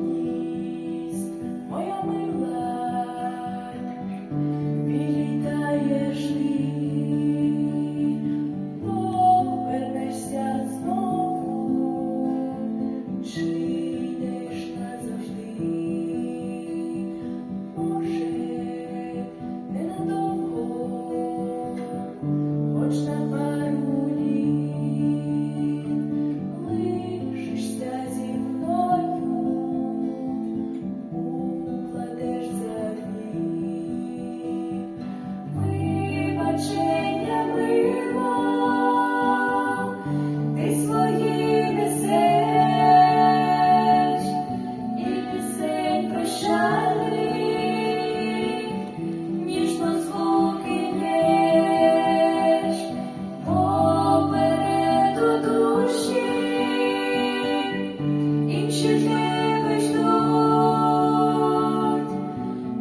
Юність, моя мила, вітаєш ли, повернешся знову, чи йдеш назавжди? Може, ненадовго, хоч на пару літ, лишишся зі мною, укладеш завіт. Вибачення, мила, ти свої несеш, і пісень прощальний ніжно звуки лєш. Попереду душі інші тебе ждуть.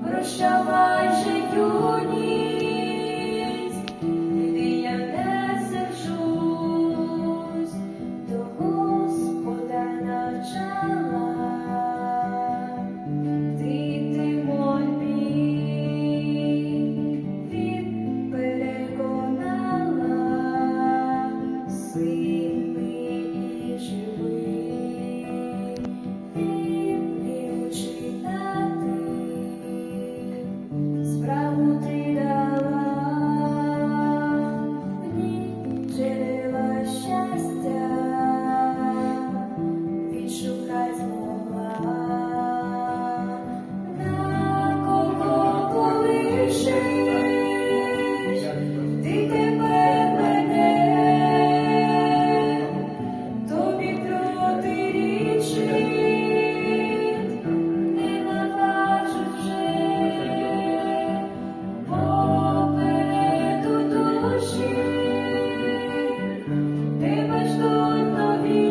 Прощавай же, юність, іди, я не сержусь, до Господа навчала ти мольбі, він переконала, сильний і живий, він вмів читати, справу ти дала, в ній джерела щастя відшукать змогла. На кого полишиш ти тепер мене, тобі протирічить не наважив вже. Попереду душі тебе ждуть нові,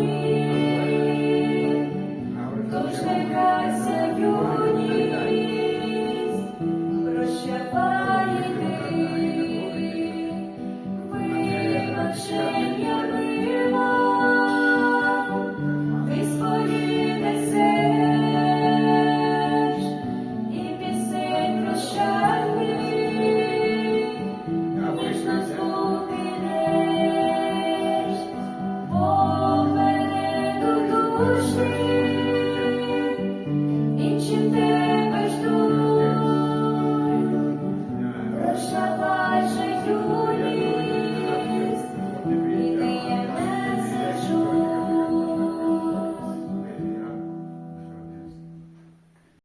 тож не кайся, юність, прощавай, іди. Вибачення, мила, ти свої несеш, і пісень прощальний ніжно звуки лєш. Попереду душі інші тебе ждуть. Прощавай.